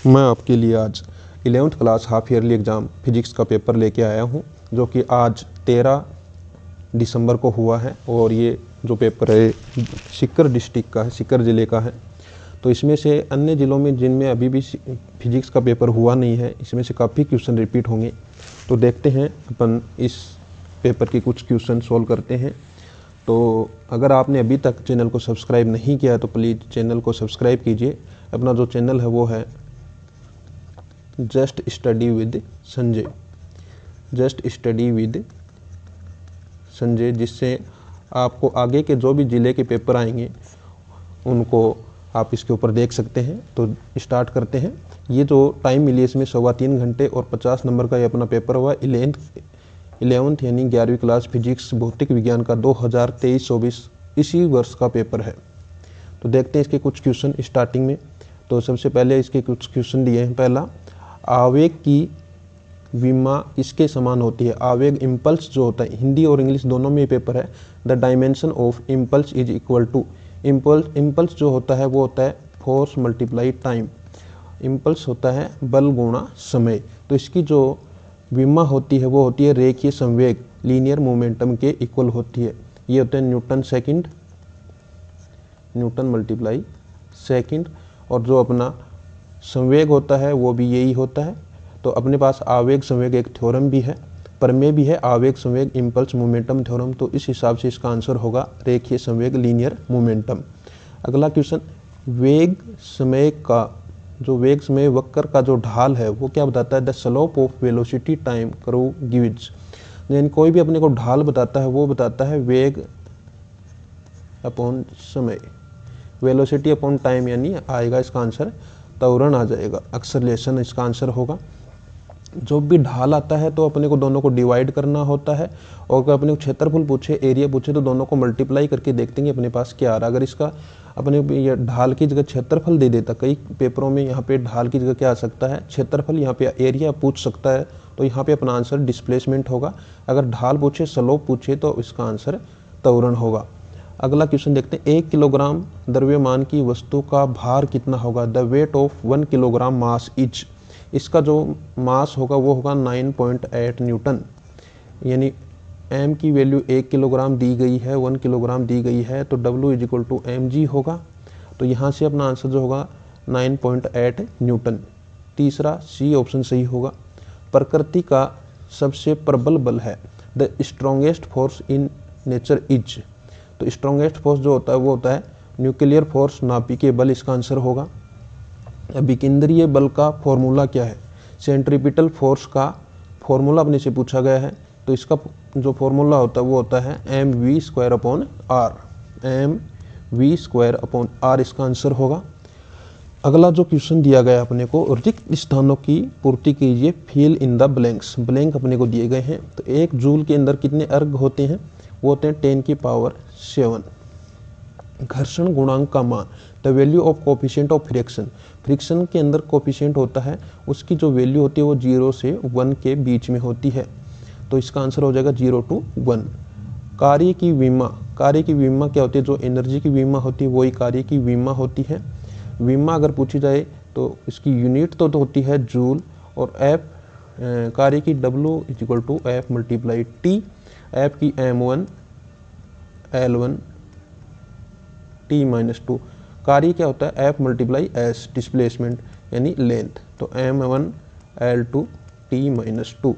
मैं आपके लिए आज 11th class half yearly exam physics का पेपर लेके आया हूं, जो कि आज 13 दिसंबर को हुआ है। और ये जो पेपर है सीकर डिस्ट्रिक्ट का है, सीकर ज़िले का है। तो इसमें से अन्य ज़िलों में जिनमें अभी भी फिजिक्स का पेपर हुआ नहीं है, इसमें से काफ़ी क्वेश्चन रिपीट होंगे। तो देखते हैं अपन इस पेपर के कुछ क्वेश्चन सॉल्व करते हैं। तो अगर आपने अभी तक चैनल को सब्सक्राइब नहीं किया है तो प्लीज़ चैनल को सब्सक्राइब कीजिए। अपना जो चैनल है वो है just study with Sanjay, just study with Sanjay, जिससे आपको आगे के जो भी ज़िले के पेपर आएंगे उनको आप इसके ऊपर देख सकते हैं। तो स्टार्ट करते हैं। ये जो टाइम मिली इसमें 3.25 घंटे और 50 नंबर का ये अपना पेपर हुआ 11th यानी 11वीं क्लास फिजिक्स भौतिक विज्ञान का 2023-24 इसी वर्ष का पेपर है। तो देखते हैं इसके कुछ क्वेश्चन स्टार्टिंग में। तो सबसे पहले इसके कुछ क्वेश्चन दिए हैं। पहला, आवेग की विमा इसके समान होती है। आवेग इम्पल्स जो होता है, हिंदी और इंग्लिश दोनों में पेपर है। The dimension of impulse is equal to, impulse जो होता है वो होता है फोर्स मल्टीप्लाई टाइम। इम्पल्स होता है बल गुणा समय। तो इसकी जो विमा होती है वो होती है रेखीय संवेग, लीनियर मोमेंटम के इक्वल होती है। ये होता है Newton second, Newton multiply second. और जो अपना संवेग होता है वो भी यही होता है। तो अपने पास आवेग संवेग एक थ्योरम भी है, प्रमेय भी है, आवेग संवेग इम्पल्स मोमेंटम थ्योरम। तो इस हिसाब से इसका आंसर होगा रेखीय संवेग लीनियर मोमेंटम। अगला क्वेश्चन, वेग समय का जो वेग समय वक्र का जो ढाल है वो क्या बताता है? The slope of velocity time curve gives. यानी कोई भी अपने को ढाल बताता है वो बताता है वेग अपॉन समय, वेलोसिटी अपॉन टाइम, यानी आएगा इसका आंसर त्वरण आ जाएगा, एक्सेलरेशन इसका आंसर होगा। जो भी ढाल आता है तो अपने को दोनों को डिवाइड करना होता है, और अगर अपने को क्षेत्रफल पूछे, एरिया पूछे, तो दोनों को मल्टीप्लाई करके देखते हैं अपने पास क्या आ रहा है। अगर इसका अपने ये ढाल की जगह क्षेत्रफल दे देता, कई पेपरों में यहाँ पे ढाल की जगह क्या आ सकता है? क्षेत्रफल, यहाँ पे एरिया पूछ सकता है, तो यहाँ पे अपना आंसर डिस्प्लेसमेंट होगा। अगर ढाल पूछे, स्लोप पूछे, तो इसका आंसर त्वरण होगा। अगला क्वेश्चन देखते हैं, 1 किलोग्राम द्रव्यमान की वस्तु का भार कितना होगा? The weight of 1 kilogram mass is. इसका जो मास होगा वो होगा 9.8 न्यूटन। यानी m की वैल्यू 1 किलोग्राम दी गई है, 1 किलोग्राम दी गई है, तो W is equal to mg होगा। तो यहाँ से अपना आंसर जो होगा 9.8 न्यूटन। तीसरा सी ऑप्शन सही होगा। प्रकृति का सबसे प्रबल बल है। The strongest force in nature is. तो स्ट्रॉन्गेस्ट फोर्स जो होता है वो होता है न्यूक्लियर फोर्स, नाभिकीय बल, इसका आंसर होगा। अभिकेंद्रीय बल का फॉर्मूला क्या है? सेंट्रीपिटल फोर्स का फॉर्मूला अपने से पूछा गया है, तो इसका जो फॉर्मूला होता है वो होता है mv² upon r, mv² upon r इसका आंसर होगा। अगला जो क्वेश्चन दिया गया अपने को, रिक्त स्थानों की पूर्ति कीजिए, fill in the blanks. Blank अपने को दिए गए हैं। तो 1 जूल के अंदर कितने अर्ग होते हैं? वो होते हैं 10⁻⁷। घर्षण गुणांक का मान, the value of coefficient of friction. Friction के अंदर कोफिशिएंट होता है, उसकी जो वैल्यू होती है वो 0 से 1 के बीच में होती है। तो इसका आंसर हो जाएगा 0 to 1। कार्य की विमा, कार्य की विमा क्या होती है? जो एनर्जी की विमा होती है वही कार्य की विमा होती है। विमा अगर पूछी जाए तो इसकी यूनिट तो होती है जूल, और एफ कार्य की W is equal to F multiply T, F की m1 L1 T-2। कार्य क्या होता है? एफ मल्टीप्लाई एस, डिस्प्लेसमेंट यानी लेंथ, तो m1 L2 T-2।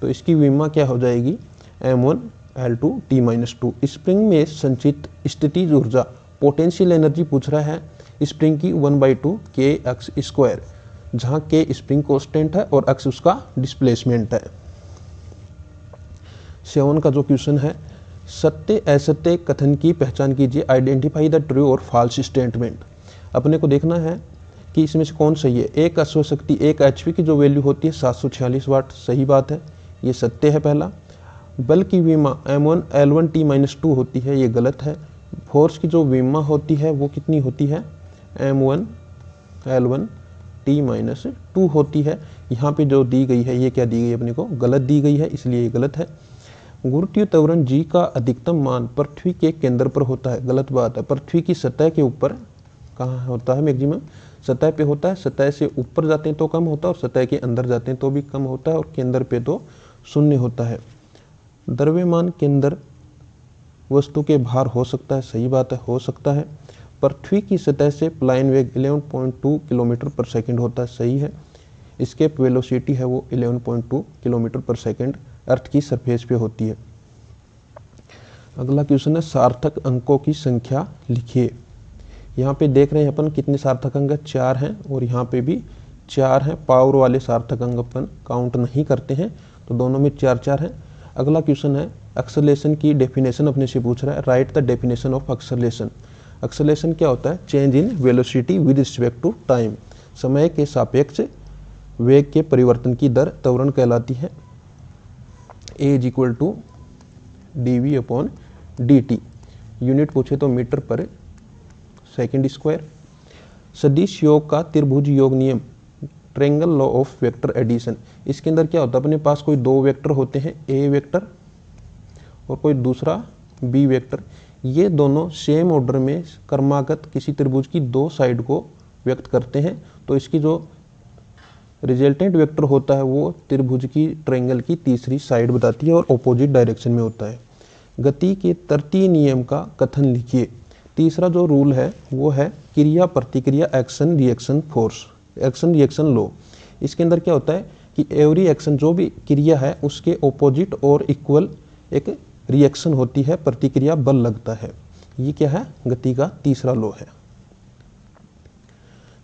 तो इसकी विमा क्या हो जाएगी? m1 L2 T-2। स्प्रिंग में संचित स्थितिज ऊर्जा, पोटेंशियल एनर्जी पूछ रहा है स्प्रिंग की 1/2 kx², जहाँ k स्प्रिंग कांस्टेंट है और x उसका डिस्प्लेसमेंट है। 7 का जो क्वेश्चन है, सत्य असत्य कथन की पहचान कीजिए, आइडेंटिफाई द ट्रू और फॉल्स स्टेटमेंट। अपने को देखना है कि इसमें से कौन सही है। एक अश्वशक्ति 1 HP की जो वैल्यू होती है 746 वाट, सही बात है, ये सत्य है पहला। बल की विमा m1 L1 T-2 होती है, ये गलत है। फोर्स की जो विमा होती है वो कितनी होती है? m1 L1 T-2 होती है। यहाँ पे जो दी गई है ये क्या दी गई अपने को? गलत दी गई है, इसलिए ये गलत है। गुरुत्वीय त्वरण g का अधिकतम मान पृथ्वी के केंद्र पर होता है, गलत बात है। पृथ्वी की सतह के ऊपर कहाँ होता है मैक्सिमम? सतह पे होता है, सतह से ऊपर जाते हैं तो कम होता है और सतह के अंदर जाते हैं तो भी कम होता है, और केंद्र पे तो शून्य होता है। द्रव्यमान केंद्र वस्तु के भार हो सकता है, सही बात है, हो सकता है। पृथ्वी की सतह से पलायन वेग 11.2 किलोमीटर पर सेकंड होता है, सही है। एस्केप वेलोसिटी है वो 11.2 किलोमीटर पर सेकंड अर्थ की सरफेस पे होती है। अगला क्वेश्चन है सार्थक अंकों की संख्या लिखिए। यहाँ पे देख रहे हैं अपन कितने सार्थक अंक, 4 हैं, और यहाँ पे भी 4 हैं। पावर वाले सार्थक अंक अपन काउंट नहीं करते हैं, तो दोनों में 4-4 हैं। अगला क्वेश्चन है एक्सेलरेशन की डेफिनेशन अपने से पूछ रहा है, write the definition of acceleration. Acceleration क्या होता है? Change in velocity with respect to time, समय के सापेक्ष वेग के परिवर्तन की दर त्वरण कहलाती है। A is equal to dv upon dt, unit पूछे तो मीटर पर सेकंड स्क्वायर। सदिश योग का त्रिभुज योग नियम, triangle law of vector addition. इसके अंदर क्या होता है, अपने पास कोई दो वेक्टर होते हैं, ए वेक्टर और कोई दूसरा बी वेक्टर। ये दोनों सेम ऑर्डर में क्रमागत किसी त्रिभुज की दो साइड को व्यक्त करते हैं, तो इसकी जो रिजल्टेंट वेक्टर होता है वो त्रिभुज की ट्रायंगल की तीसरी साइड बताती है और ऑपोजिट डायरेक्शन में होता है। गति के तृतीय नियम का कथन लिखिए। तीसरा जो रूल है वो है क्रिया प्रतिक्रिया, action reaction force, action reaction law. इसके अंदर क्या होता है कि एवरी एक्शन, जो भी क्रिया है उसके ऑपोजिट और इक्वल एक रिएक्शन होती है, प्रतिक्रिया बल लगता है। ये क्या है? गति का तीसरा लॉ है।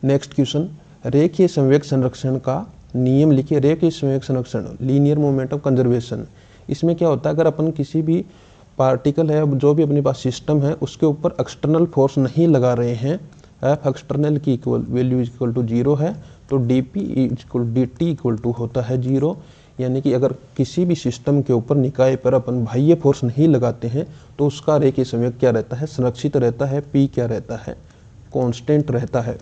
नेक्स्ट क्वेश्चन, रेखीय संवेग संरक्षण का नियम लिखिए। रेखीय संवेग संरक्षण, लीनियर मोमेंटम कंजर्वेशन। इसमें क्या होता है, अगर अपन किसी भी पार्टिकल है, जो भी अपने पास सिस्टम है, उसके ऊपर एक्सटर्नल फोर्स नहीं लगा रहे हैं, एफ एक्सटर्नल की इक्वल वैल्यू इक्वल टू 0 है, तो dp equal dt equal to होता है 0। यानी कि अगर किसी भी सिस्टम के ऊपर निकाय पर अपन बाह्य फोर्स नहीं लगाते हैं तो उसका रेखीय संवेग क्या रहता है? संरक्षित रहता है। p क्या रहता है? कांस्टेंट रहता है।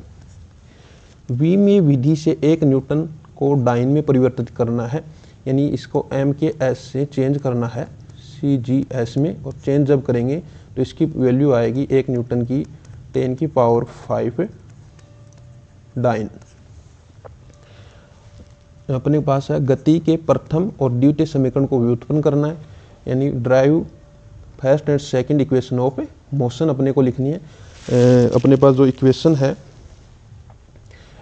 v में विधि से 1 न्यूटन को डाइन में परिवर्तित करना है, यानी इसको m के s से चेंज करना है cgs में, और चेंज जब करेंगे तो इसकी वैल्यू आएगी 1 न्यूटन की 10 की पावर 5 डाइन। अपने पास है गति के प्रथम और द्वितीय समीकरण को व्युत्पन्न करना है, यानी drive first and second equation of motion अपने को लिखनी है। अपने पास जो इक्वेशन है,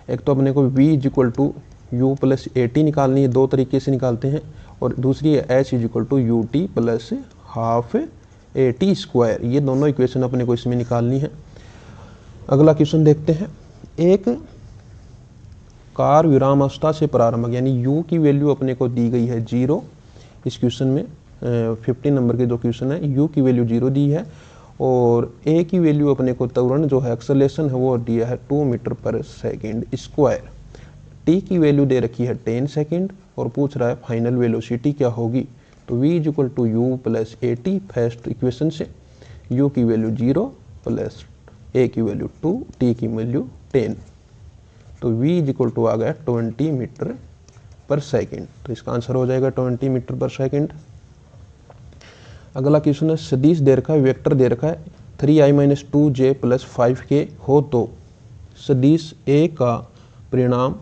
एक तो अपने को v is equal to u plus a t निकालनी है, दो तरीके से निकालते हैं, और दूसरी है h is equal to u t plus half a t square. ये दोनों इक्वेशन अपने को इसमें निकालनी है। अगला क्वेश्चन देखते हैं, एक कार विरामावस्था से प्रारंभ, यानी u की वैल्यू अपने को दी गई है 0। इस क्वेश्चन में 15 नंबर के जो क्वेश्चन है, u की वैल्यू 0 दी है, और a की वैल्यू अपने को त्वरण जो है एक्सेलरेशन है वो दिया है 2 मीटर पर सेकेंड स्क्वायर। t की वैल्यू दे रखी है 10 सेकेंड, और पूछ रहा है फाइनल वेलोसिटी क्या होगी। तो v is equal to u plus a t first equation से, u की वैल्यू 0 प्लस a की वैल्यू 2, t की वैल्यू 10, तो v इज इक्वल टू आ गया 20 मीटर पर सेकेंड। तो इसका आंसर हो जाएगा 20 मीटर पर सेकेंड। अगला क्वेश्चन है, सदिश दे रखा है, वेक्टर दे रखा है 3i-2j प्लस 5k हो तो सदिश a का परिणाम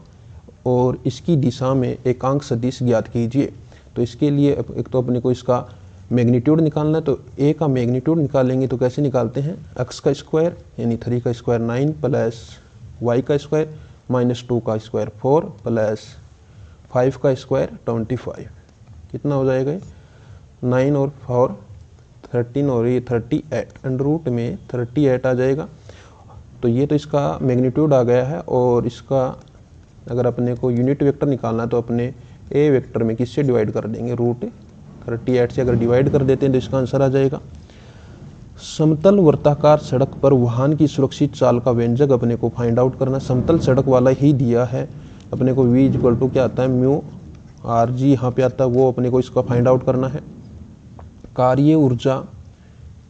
और इसकी दिशा में एकांक सदिश ज्ञात कीजिए। तो इसके लिए एक तो अपने को इसका मैग्नीट्यूड निकालना है, तो a का मैग्नीट्यूड निकालेंगे तो कैसे निकालते हैं? x का स्क्वायर यानी 3 का स्क्वायर 9 प्लस y का स्क्वायर माइनस 2 का स्क्वायर 4 प्लस 5 का स्क्वायर 25। कितना हो जाएगा? 9 और 4 13 और ये 38, अंडर रूट में 38 आ जाएगा। तो ये तो इसका मैग्नीट्यूड आ गया है, और इसका अगर अपने को यूनिट वेक्टर निकालना है तो अपने ए वेक्टर में किससे डिवाइड कर देंगे? रूट 38 से अगर डिवाइड कर देते हैं तो इसका आंसर आ जाएगा। समतल वर्ताकार सड़क पर वाहन की सुरक्षित चाल का व्यंजक अपने को फाइंड आउट करना। समतल सड़क वाला ही दिया है अपने को, v इक्वल टू क्या आता है? म्यू आर जी यहाँ पे आता है, वो अपने को इसका फाइंड आउट करना है। कार्य ऊर्जा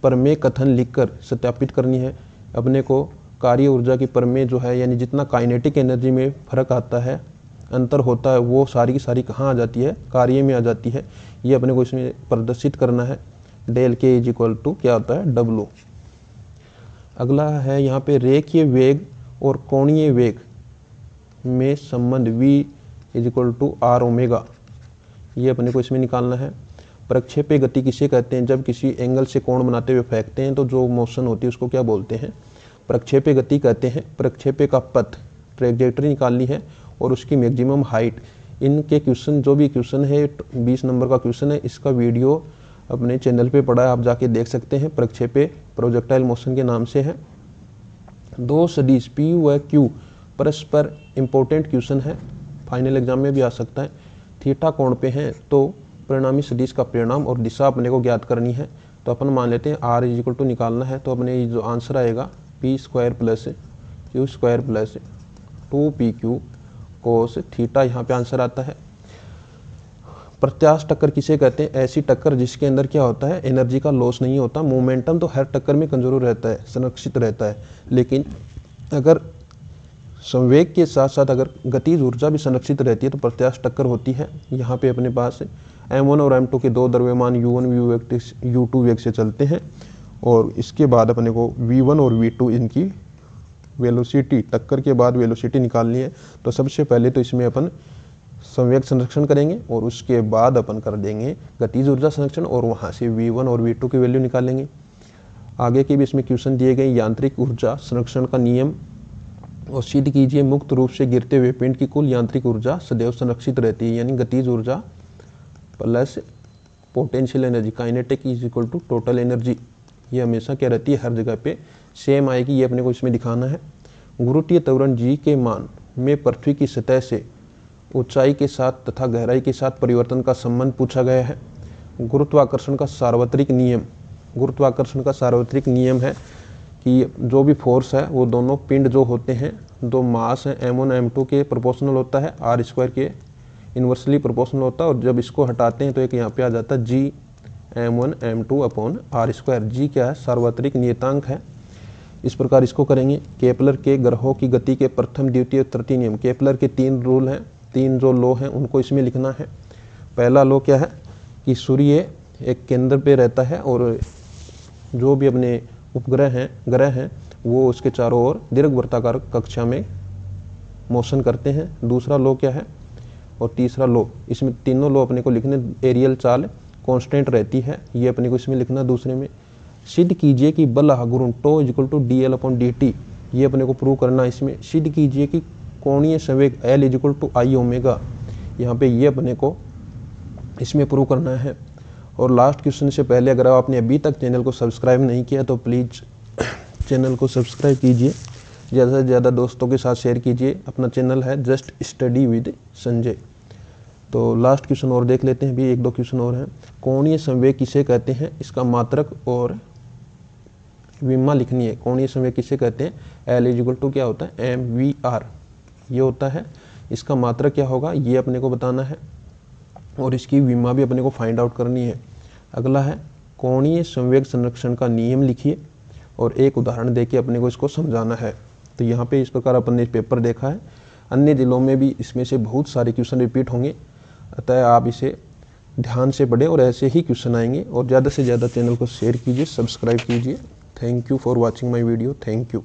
परमेय कथन लिखकर सत्यापित करनी है। अपने को कार्य ऊर्जा की परमेय जो है, यानी जितना काइनेटिक एनर्जी में फर्क आता है, अंतर होता है, वो सारी की सारी कहाँ आ जाती है? कार्य में आ जाती है। ये अपने को इसमें प्रदर्शित करना है। डेल के इज इक्वल टू क्या होता है? W। अगला है यहाँ पे रेखीय वेग और कोणीय वेग में संबंध V = R ओमेगा, ये अपने को इसमें निकालना है। प्रक्षेपी गति किसे कहते हैं? जब किसी एंगल से कोण बनाते हुए फेंकते हैं तो जो मोशन होती है उसको क्या बोलते हैं? प्रक्षेपी गति कहते हैं। प्रक्षेपी का पथ, ट्रैजेक्टरी निकालनी है और उसकी मैक्सिमम हाइट। इनके क्वेश्चन, जो भी क्वेश्चन है 20 नंबर का क्वेश्चन है, इसका वीडियो अपने चैनल पे पड़ा है, आप जाके देख सकते हैं। प्रक्षेपी प्रोजेक्टाइल मोशन के नाम से है। दो सदिश P व Q परस्पर इंपॉर्टेंट क्वेश्चन है, फाइनल एग्जाम में भी आ सकता है। थीटा कोण पे हैं तो परिणामी सदिश का परिणाम और दिशा अपने को ज्ञात करनी है। तो अपन मान लेते हैं R = निकालना है, तो अपने जो आंसर आएगा P² + Q² + 2PQ cos theta, यहाँ पे आंसर आता है। प्रत्यास्थ टक्कर किसे कहते हैं? ऐसी टक्कर जिसके अंदर क्या होता है, एनर्जी का लॉस नहीं होता। मोमेंटम तो हर टक्कर में कंजर्व रहता है, संरक्षित रहता है, लेकिन अगर संवेग के साथ साथ अगर गतिज ऊर्जा भी संरक्षित रहती है तो प्रत्यास्थ टक्कर होती है। यहाँ पे अपने पास m1 और m2 के दो द्रव्यमान u1 u2 वेग से चलते हैं और इसके बाद अपने को v1 और v2 इनकी वेलोसिटी, टक्कर के बाद वेलोसिटी निकालनी है। तो सबसे पहले तो इसमें अपन संवेग संरक्षण करेंगे और उसके बाद अपन कर देंगे गतिज ऊर्जा संरक्षण और वहाँ से v1 और v2 की वैल्यू निकालेंगे। आगे के भी इसमें क्वेश्चन दिए गए। यांत्रिक ऊर्जा संरक्षण का नियम और सिद्ध कीजिए। मुक्त रूप से गिरते हुए पिंड की कुल यांत्रिक ऊर्जा सदैव संरक्षित रहती है, यानी गतिज ऊर्जा plus potential energy, kinetic = total energy, ये हमेशा क्या रहती है, हर जगह पे सेम आएगी। ये अपने को इसमें दिखाना है। गुरुत्वीय त्वरण G के मान में पृथ्वी की सतह से ऊंचाई के साथ तथा गहराई के साथ परिवर्तन का संबंध पूछा गया है। गुरुत्वाकर्षण का सार्वत्रिक नियम, गुरुत्वाकर्षण का सार्वत्रिक नियम है कि जो भी फोर्स है वो दोनों पिंड जो होते हैं, दो मास हैं m1 m2 के प्रोपोर्शनल होता है, r² के इन्वर्सली प्रोपोर्शनल होता है, और जब इसको हटाते हैं तो एक यहाँ पे आ जाता है G m1 m2/r²। G क्या है, सार्वत्रिक नियतांक है। इस प्रकार इसको करेंगे। केपलर के ग्रहों की गति के प्रथम, द्वितीय, तृतीय नियम। केपलर के 3 रूल हैं, 3 जो लॉ हैं उनको इसमें लिखना है। पहला लॉ क्या है कि सूर्य एक केंद्र पे रहता है और जो भी अपने उपग्रह हैं, ग्रह हैं, वो उसके चारों ओर दीर्घवृत्ताकार कक्षा में मोशन करते हैं। दूसरा लॉ क्या है, और तीसरा लॉ, इसमें तीनों लॉ अपने को लिखने। एरियल चाल कांस्टेंट रहती है, ये अपने को इसमें लिखना। दूसरे में सिद्ध कीजिए कि बल आघूर्ण τ = dL/dt, ये अपने को प्रूव करना। इसमें सिद्ध कीजिए कि कोणीय संवेग L = I ओमेगा, यहाँ पे ये अपने को इसमें प्रूव करना है। और लास्ट क्वेश्चन से पहले अगर आपने अभी तक चैनल को सब्सक्राइब नहीं किया तो प्लीज़ चैनल को सब्सक्राइब कीजिए, ज़्यादा से ज़्यादा दोस्तों के साथ शेयर कीजिए। अपना चैनल है जस्ट स्टडी विद संजय। तो लास्ट क्वेश्चन और देख लेते हैं, अभी 1-2 क्वेश्चन और हैं। कोणीय संवेग किसे कहते हैं? इसका मात्रक और विमा लिखनी है। कोणीय संवेग किसे कहते हैं? L = क्या होता है, mvr, ये होता है। इसका मात्रक क्या होगा ये अपने को बताना है और इसकी विमा भी अपने को फाइंड आउट करनी है। अगला है कोणीय संवेग संरक्षण का नियम लिखिए और एक उदाहरण देके अपने को इसको समझाना है। तो यहाँ पे इस प्रकार अपन ने पेपर देखा है। अन्य जिलों में भी इसमें से बहुत सारे क्वेश्चन रिपीट होंगे, अतः आप इसे ध्यान से पढ़ें और ऐसे ही क्वेश्चन आएंगे। और ज़्यादा से ज़्यादा चैनल को शेयर कीजिए, सब्सक्राइब कीजिए। Thank you for watching my video. Thank you.